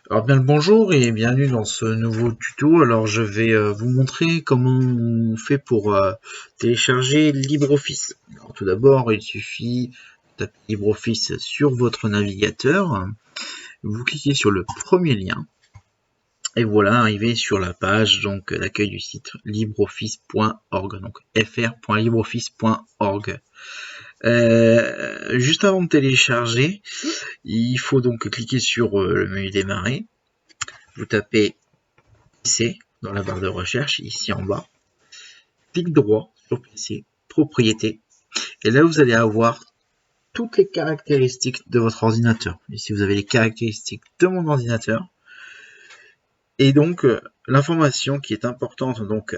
Alors bien le bonjour et bienvenue dans ce nouveau tuto. Alors je vais vous montrer comment on fait pour télécharger LibreOffice. Alors, tout d'abord, il suffit de taper LibreOffice sur votre navigateur. Vous cliquez sur le premier lien et voilà, arrivé sur la page donc d'accueil du site libreoffice.org, donc fr.libreoffice.org. Juste avant de télécharger, il faut donc cliquer sur le menu démarrer. Vous tapez PC dans la barre de recherche, ici en bas. Clic droit sur PC, propriété. Et là, vous allez avoir toutes les caractéristiques de votre ordinateur. Ici, vous avez les caractéristiques de mon ordinateur. Et donc, l'information qui est importante donc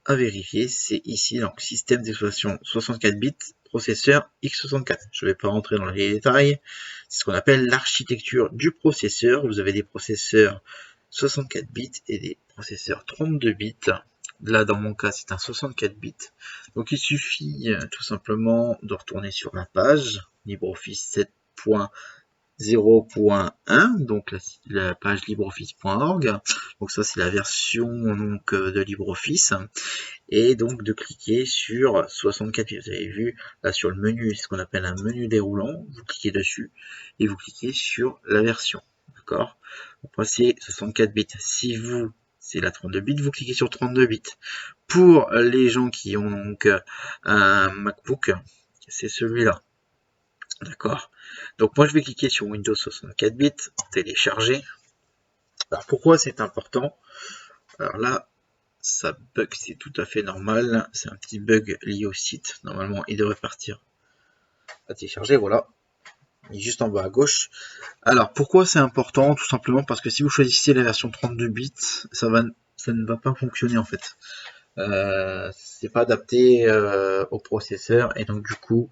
à vérifier, c'est ici, donc système d'exploitation 64 bits, processeur x64. Je ne vais pas rentrer dans les détails. C'est ce qu'on appelle l'architecture du processeur. Vous avez des processeurs 64 bits et des processeurs 32 bits. Là, dans mon cas, c'est un 64 bits. Donc, il suffit tout simplement de retourner sur la page LibreOffice 7.0.1, donc la page libreoffice.org. Donc ça, c'est la version donc de LibreOffice. Et donc de cliquer sur 64 bits. Vous avez vu là sur le menu, c'est ce qu'on appelle un menu déroulant. Vous cliquez dessus et vous cliquez sur la version. D'accord? Vous passez 64 bits. Si vous c'est la 32 bits, vous cliquez sur 32 bits. Pour les gens qui ont donc un MacBook, c'est celui-là. D'accord? Donc moi je vais cliquer sur Windows 64 bits, télécharger. Alors pourquoi c'est important? Alors là, ça bug, c'est tout à fait normal. C'est un petit bug lié au site. Normalement, il devrait partir à télécharger. Voilà. Il est juste en bas à gauche. Alors, pourquoi c'est important? Tout simplement parce que si vous choisissez la version 32 bits, ça ne va pas fonctionner en fait. C'est pas adapté au processeur et donc du coup,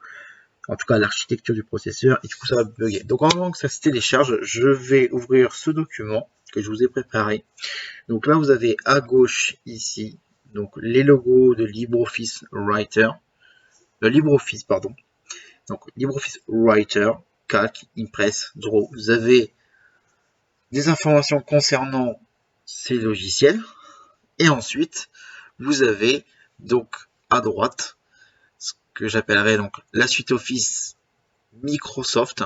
en tout cas à l'architecture du processeur, et du coup ça va bugger. Donc en avant que ça se télécharge, je vais ouvrir ce document que je vous ai préparé. Donc là vous avez à gauche ici donc les logos de LibreOffice Writer, LibreOffice pardon. Donc LibreOffice Writer, Calc, Impress, Draw. Vous avez des informations concernant ces logiciels et ensuite vous avez donc à droite ce que j'appellerais donc la suite Office Microsoft,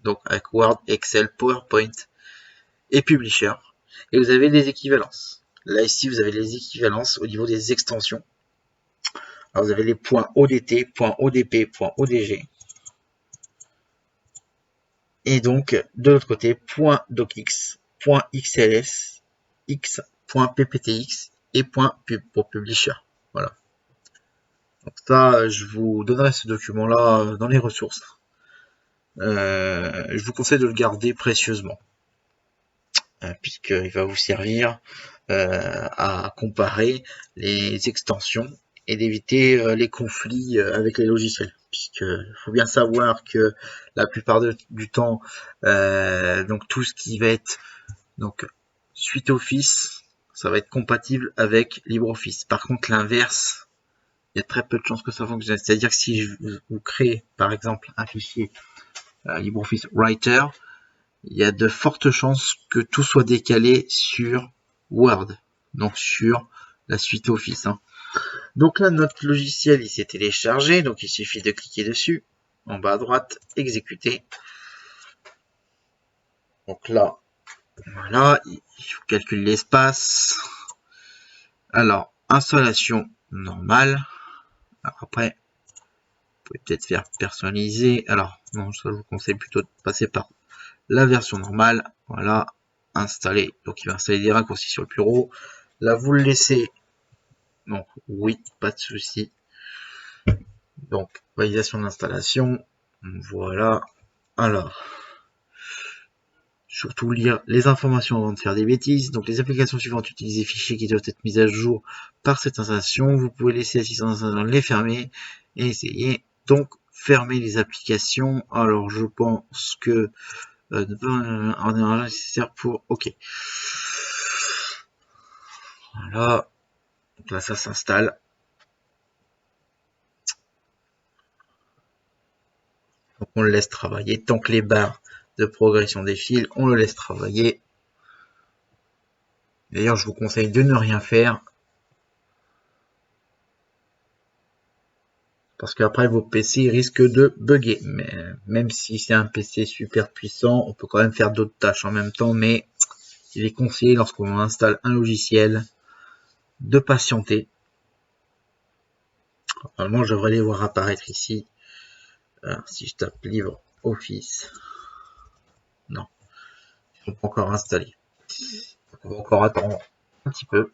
donc avec Word, Excel, PowerPoint et Publisher. Et vous avez des équivalences. Là ici vous avez les équivalences au niveau des extensions. Alors vous avez les points ODT, points ODP, points ODG. Et donc de l'autre côté, point docx, point xls, x, point pptx et point pub pour publisher. Voilà. Donc ça, je vous donnerai ce document-là dans les ressources. Je vous conseille de le garder précieusement, puisqu'il va vous servir à comparer les extensions et d'éviter les conflits avec les logiciels. Puisqu'il faut bien savoir que la plupart du temps, donc tout ce qui va être donc suite Office, ça va être compatible avec LibreOffice. Par contre, l'inverse, il y a très peu de chances que ça fonctionne. C'est-à-dire que si vous créez par exemple un fichier LibreOffice Writer, il y a de fortes chances que tout soit décalé sur Word, donc sur la suite Office. Donc là, notre logiciel, il s'est téléchargé, donc il suffit de cliquer dessus, en bas à droite, exécuter. Donc là, voilà, il faut calculer l'espace. Alors, installation normale. Alors après, vous pouvez peut-être faire personnaliser. Alors, non, ça je vous conseille plutôt de passer par la version normale. Voilà, installer. Donc il va installer des raccourcis sur le bureau. Là, vous le laissez. Donc oui, pas de souci. Donc, validation d'installation. Voilà. Alors, surtout lire les informations avant de faire des bêtises. Donc les applications suivantes utilisent des fichiers qui doivent être mis à jour par cette installation. Vous pouvez laisser l'assistant d'installation les fermer et essayer. Donc fermer les applications. Alors je pense que en nécessaire pour OK. Voilà. Donc là ça s'installe. Donc on le laisse travailler tant que les barres de progression des fils, on le laisse travailler. D'ailleurs, je vous conseille de ne rien faire. Parce qu'après, vos PC risquent de bugger. Mais même si c'est un PC super puissant, on peut quand même faire d'autres tâches en même temps. Mais il est conseillé, lorsqu'on installe un logiciel, de patienter. Normalement, je devrais les voir apparaître ici. Alors, si je tape LibreOffice, non, ils sont pas encore installés. Donc, on va encore attendre un petit peu.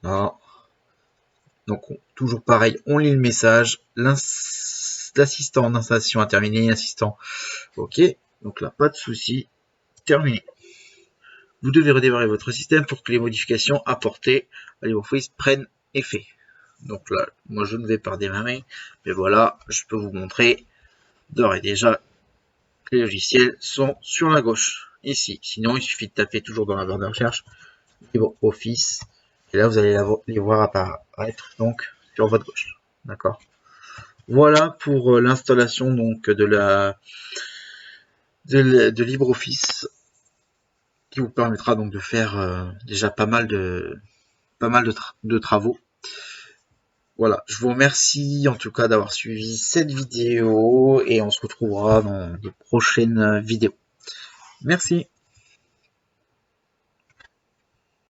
Voilà. Donc, toujours pareil, on lit le message. L'assistant d'installation a terminé. L'assistant, ok. Donc là, pas de souci. Terminé. Vous devez redémarrer votre système pour que les modifications apportées à LibreOffice prennent effet. Donc là, moi je ne vais pas redémarrer, mais voilà, je peux vous montrer d'ores et déjà que les logiciels sont sur la gauche, ici. Sinon, il suffit de taper toujours dans la barre de recherche LibreOffice, et là vous allez les voir apparaître donc sur votre gauche. D'accord. Voilà pour l'installation donc de LibreOffice, qui vous permettra donc de faire déjà pas mal de travaux. Voilà, je vous remercie en tout cas d'avoir suivi cette vidéo et on se retrouvera dans de prochaines vidéos. Merci.